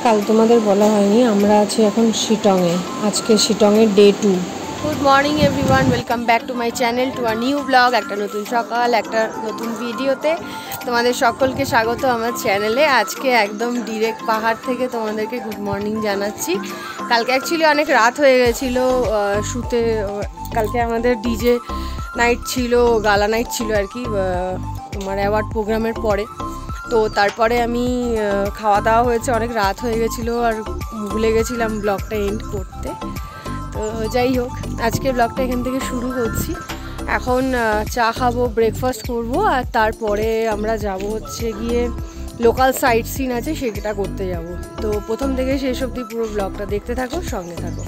কাল তোমাদের বলা হয়নি, আমরা আছি এখন শিটংয়ে। আজকে শিটংয়ের day 2। Good morning everyone, welcome back to my channel, to our new blog. একটা নতুন সকাল, একটা নতুন ভিডিওতে তোমাদের সকলকে স্বাগত আমার চ্যানেলে। আজকে একদম ডিরেক্ট পাহাড় থেকে তোমাদেরকে গুড মর্নিং জানাচ্ছি। কালকে অ্যাকচুয়ালি অনেক রাত হয়ে গেছিলো শুতে। কালকে আমাদের ডিজে নাইট ছিল, গালা নাইট ছিল আর কি, তোমার অ্যাওয়ার্ড প্রোগ্রামের পরে। তো তারপরে আমি খাওয়া দাওয়া হয়েছে, অনেক রাত হয়ে গেছিলো আর ভুলে গেছিলাম ব্লগটা এন্ড করতে। তো যাই হোক, আজকে ব্লগটা এখান থেকে শুরু করছি। এখন চা খাবো, ব্রেকফাস্ট করব, আর তারপরে আমরা যাব হচ্ছে গিয়ে লোকাল সাইট সিন আছে সেটা করতে যাব। তো প্রথম থেকে শেষ অবধি পুরো ব্লগটা দেখতে থাকো, সঙ্গে থাকো।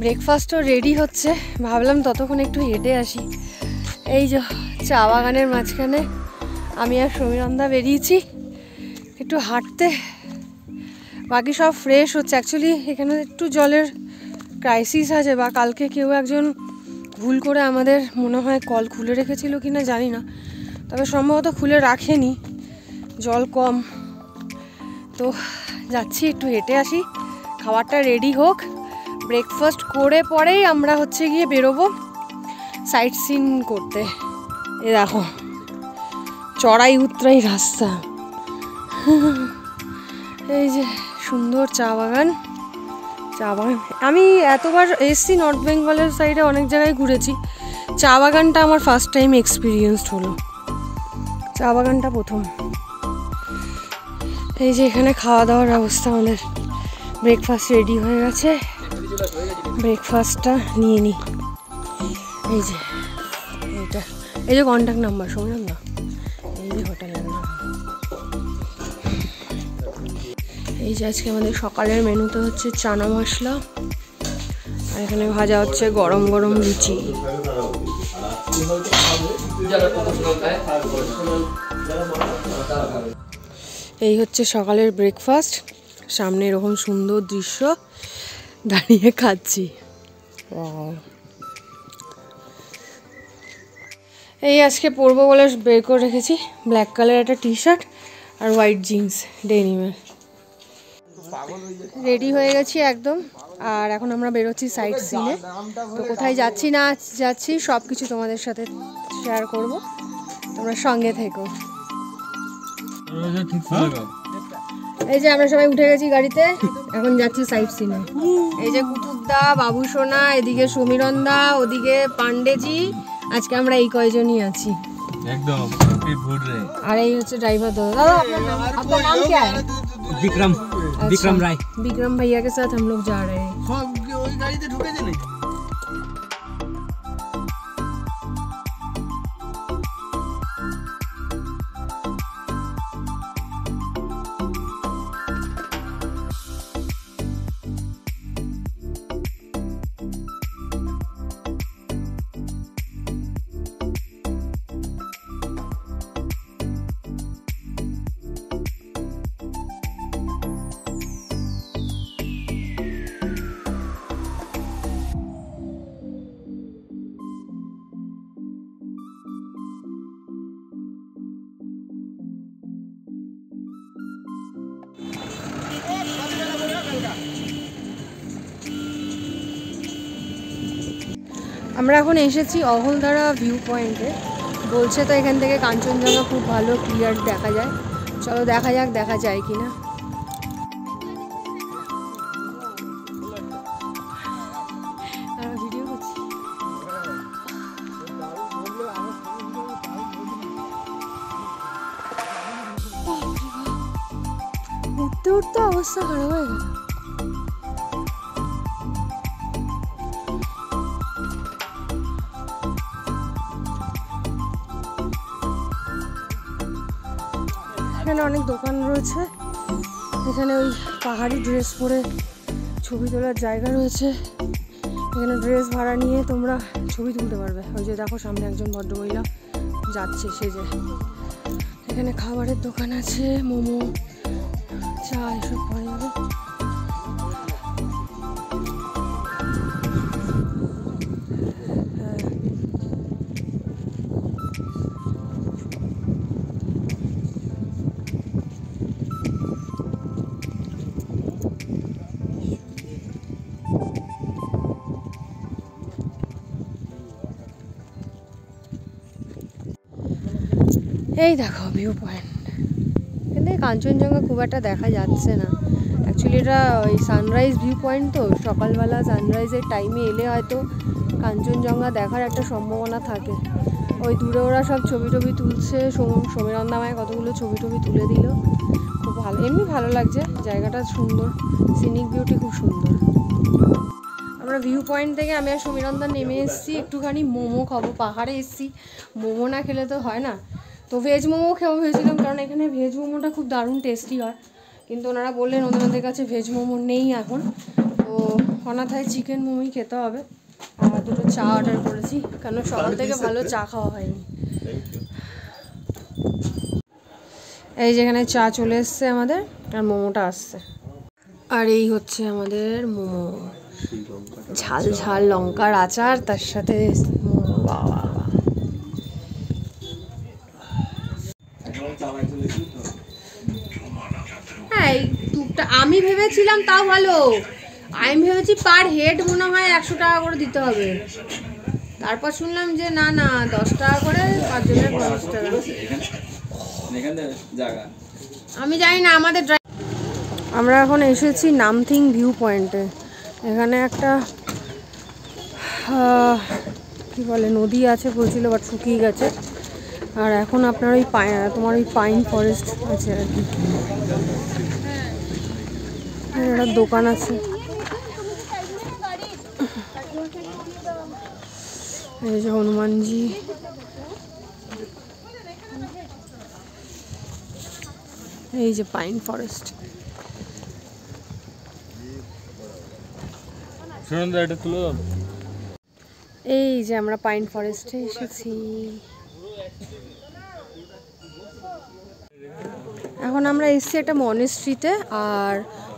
ব্রেকফাস্টও রেডি হচ্ছে, ভাবলাম ততক্ষণ একটু হেঁটে আসি। এই যে চা বাগানের মাঝখানে আমি আর সমীরন্দা বেরিয়েছি একটু হাঁটতে। বাকি সব ফ্রেশ হচ্ছে। অ্যাকচুয়ালি এখানে একটু জলের ক্রাইসিস আছে, বা কালকে কেউ একজন ভুল করে আমাদের মনে হয় কল খুলে রেখেছিল কি না জানি না, তবে সম্ভবত খুলে রাখেনি, জল কম। তো যাচ্ছি একটু হেঁটে আসি, খাবারটা রেডি হোক, ব্রেকফাস্ট করে পরেই আমরা হচ্ছে গিয়ে বেরোবো সাইট সিন করতে। এ দেখো চড়াই উতরাই রাস্তা, এই যে সুন্দর চা বাগান। আমি এতবার এসছি নর্থ বেঙ্গলের সাইডে, অনেক জায়গায় ঘুরেছি, চা বাগানটা আমার ফার্স্ট টাইম এক্সপিরিয়েন্সড হলো, চা বাগানটা প্রথম। এই যে এখানে খাওয়া দাওয়ার ব্যবস্থা, আমাদের ব্রেকফাস্ট রেডি হয়ে গেছে, ব্রেকফাস্টটা নিয়ে নিই। এই যে এইটা, এই যে কন্ট্যাক্ট নাম্বার শুনলাম না, এই যে হোটেলের নাম। এই যে আজকে আমাদের সকালের মেনুতে হচ্ছে চানা মশলা, আর এখানে ভাজা হচ্ছে গরম গরম লুচি। এই হচ্ছে সকালের ব্রেকফাস্ট, সামনে এরকম সুন্দর দৃশ্য, দাঁড়িয়ে খাচ্ছি। এই আজকে পরবো বলে বের করে রেখেছি ব্ল্যাক কালার একটা টি শার্ট আর হোয়াইট জিন্স ডেনিমের। রেডি হয়ে গেছি একদম, আর এখন আমরা বেরোচ্ছি সাইট সিনে। তো কোথায় যাচ্ছি না যাচ্ছি সব কিছু তোমাদের সাথে শেয়ার করব, তোমরা সঙ্গে থেকো। এই যে আমরা সবাই উঠে গেছি গাড়িতে, এখন যাচ্ছি সাইট সিনে। এই যে কুতুবদা, বাবু সোনা, এদিকে সমীরন্দা, ওদিকে পান্ডেজি, আজকে আমরা এই কয়জনই আছি একদম। আর এই হচ্ছে ড্রাইভার দাদা। আপনার नाम क्या है? विक्रम। विक्रम राय। विक्रम भैया के साथ हम लोग जा रहे हैं। ওই গাড়িতে ঢুকে যাবে। আমরা এখন এসেছি অহলদারা ভিউ পয়েন্টে। বলছে তো এখান থেকে কাঞ্চনজঙ্ঘা খুব ভালো ক্লিয়ার দেখা যায়। চলো দেখা যাক, দেখা যায় কি না। ভিডিও করছি। উঠতে উঠতে অবস্থা খারাপ হয়ে গেল। এখানে অনেক দোকান রয়েছে, এখানে ওই পাহাড়ি ড্রেস পরে ছবি তোলার জায়গা রয়েছে। এখানে ড্রেস ভাড়া নিয়ে তোমরা ছবি তুলতে পারবে। ওই যে দেখো সামনে একজন ভদ্রমহিলা যাচ্ছে সেজে। এখানে খাবারের দোকান আছে, মোমো, চা এসব পাওয়া যাবে। এই দেখো ভিউ পয়েন্ট। এখান থেকে কাঞ্চনজঙ্ঘা খুব একটা দেখা যাচ্ছে না। অ্যাকচুয়ালি এটা ওই সানরাইজ ভিউ পয়েন্ট, তো সকালবেলা সানরাইজের টাইমে এলে হয়তো কাঞ্চনজঙ্ঘা দেখার একটা সম্ভাবনা থাকে। ওই দূরে ওরা সব ছবি টবি তুলছে, সমীরন্দা মায় কতগুলো ছবি টবি তুলে দিল, খুব ভালো, এমনি ভালো লাগছে, জায়গাটা সুন্দর, সিনিক বিউটি খুব সুন্দর। আমরা ভিউ পয়েন্ট থেকে আমি আর সমীরন্দা নেমে এসেছি, একটুখানি মোমো খাবো, পাহাড়ে এসেছি, মোমো না খেলে তো হয় না। তো ভেজ মোমো খেয়েও ভেবেছিলাম, কারণ এখানে ভেজ মোমোটা খুব দারুণ টেস্টি হয়, কিন্তু ওনারা বললেন ওদের কাছে ভেজ মোমো নেই এখন, তো অনাথায় চিকেন মোমোই খেতে হবে। আর দুটো চা অর্ডার করেছি, কারণ সকাল থেকে ভালো চা খাওয়া হয়নি। এই যেখানে চা চলে এসছে আমাদের, আর মোমোটা আসছে। আর এই হচ্ছে আমাদের মোমো, ঝাল ঝাল লঙ্কার আচার, তার সাথে মোমো। বাবা, হ্যাঁ এই টুকটা আমি ভেবেছিলাম তাও ভালো, আমি ভেবেছি পার হেড মনে হয় 100 টাকা করে দিতে হবে, তারপর শুনলাম যে না না 10 টাকা করে 5 জনের 50 টাকা। আমি জানি না আমাদের আমরা এখন এসেছি নামথিং ভিউ পয়েন্টে। এখানে একটা কি বলে নদী আছে বলছিল, বাট শুকিয়ে গেছে। আর এখন আপনার ওই তোমার ওই পাইন ফরেস্ট আছে আর কি, একটা দোকান আছে, এই যে হনুমানজি। এই যে পাইন ফরেস্ট। এই যে আমরা পাইন ফরেস্টে এসেছি। এখন আমরা এসেছি একটা মনেস্ট্রিতে, আর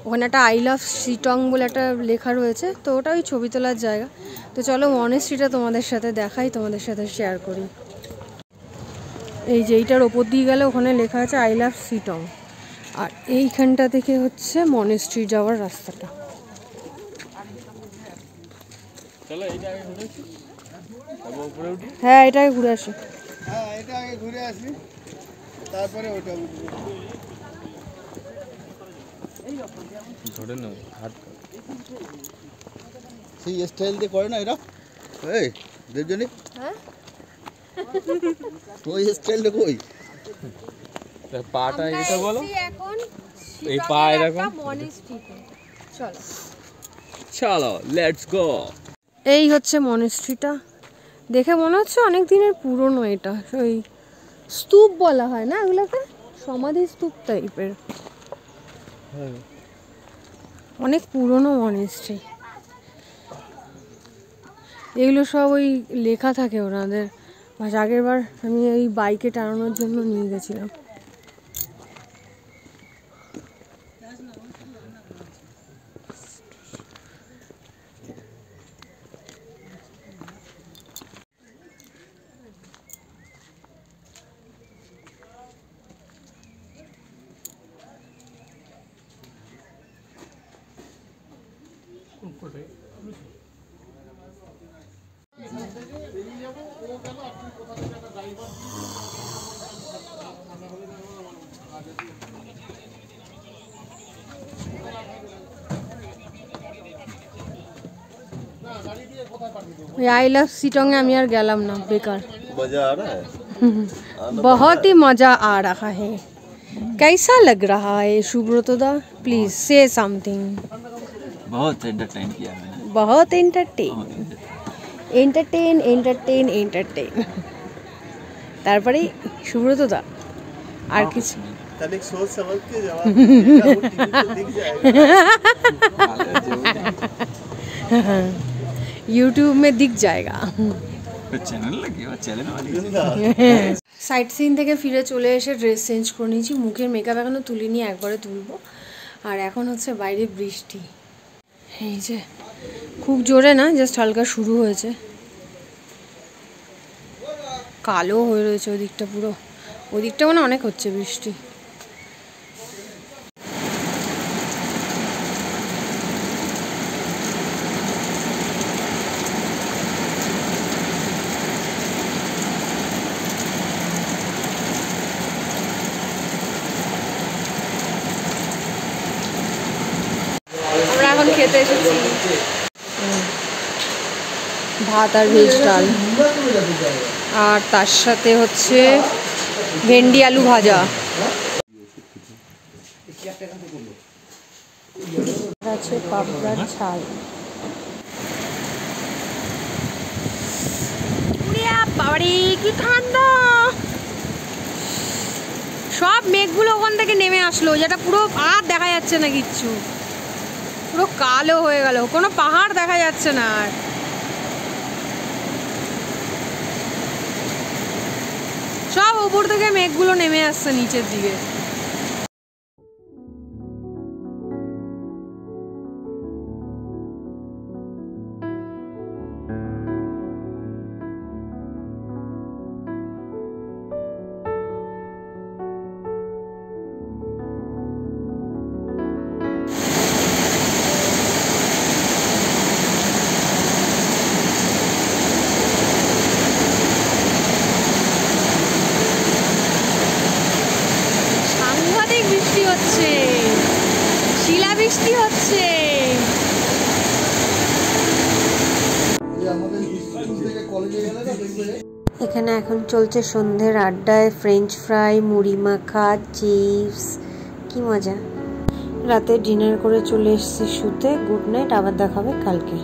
ওখানে একটা আই লাভ শিটং বলে একটা লেখা রয়েছে, তো ওটা ওই ছবি তোলার জায়গা। তো চলো মনেস্ট্রিটা তোমাদের সাথে দেখাই, তোমাদের সাথে শেয়ার করি। এই যে এইটার ওপর দিয়ে গেলে ওখানে লেখা আছে আই লাভ শিটং, আর এইখানটা থেকে হচ্ছে মনেস্ট্রি যাওয়ার রাস্তাটা। হ্যাঁ এটা আগে ঘুরে আসি, তারপরে ওটা ধরে নাও হাত সেই স্টাইল দিয়ে করে না এরা, এই দেবজনী, হ্যাঁ ওই স্টাইলটা কই পাটা এটা বলো, এখন এই পা এরকম মনেস্ট্রিতে। চলো চলো লেটস গো। এই হচ্ছে মনেস্ট্রিটা, দেখে মনে হচ্ছে অনেক দিনের পুরনো, এটা ওই স্তূপ বলা হয় না এগুলোকে, সমাধি স্তূপ টাইপের, অনেক পুরনো মনেস্ট্রি। এগুলো সব ওই লেখা থাকে ওনাদের। আগের বার আমি এই বাইকে টানানোর জন্য নিয়ে গেছিলাম। आई लव शिटोंग में আমি আর গেলাম না, বেকার। मजा आ रहा है, बहुत ही मजा आ रहा है। कैसा लग रहा है सुब्रतो दा, प्लीज से समथिंग। बहुत एंटरटेन किया मैंने, बहुत एंटरटेन एंटरटेन एंटरटेन एंटरटेन। তারপরে সুব্রতো দা আর কিছু तनिक सोच समझ के जवाब दिख जाएगा, यूट्यूब में दिख जाएगा, चैनल लगी चैनल वाली। সাইট সিন থেকে ফিরে চলে এসে ড্রেস চেঞ্জ করে নিয়েছি, মুখের মেকআপ এখনো তুলিনি, একবারে তুলবো। আর এখন হচ্ছে বাইরে বৃষ্টি, এই যে খুব জোরে না, জাস্ট হালকা শুরু হয়েছে। কালো হয়ে রয়েছে ওদিকটা পুরো, ওদিকটা মানে অনেক হচ্ছে বৃষ্টি। এখন খেতে এসেছি ভাত আর ভেজ ডাল, আর তার সাথে হচ্ছে ভেন্ডি আলু ভাজা আছে, পাপড়ার ছাল। বাবারে কি ঠান্ডা! সব মেঘগুলো ওখান থেকে নেমে আসলো, যেটা পুরো আর দেখা যাচ্ছে না, কিচ্ছু পুরো কালো হয়ে গেল, কোনো পাহাড় দেখা যাচ্ছে না আর। সব উপর থেকে মেঘগুলো নেমে আসছে নিচের দিকে। হচ্ছে শিলাবৃষ্টি হচ্ছে। এখানে এখন চলছে সন্ধ্যের আড্ডায় ফ্রেঞ্চ ফ্রাই, মুড়ি মাখা, চিপস, কি মজা। রাতে ডিনার করে চলে এসেছি শুতে। গুড নাইট, আবার দেখা হবে কালকে।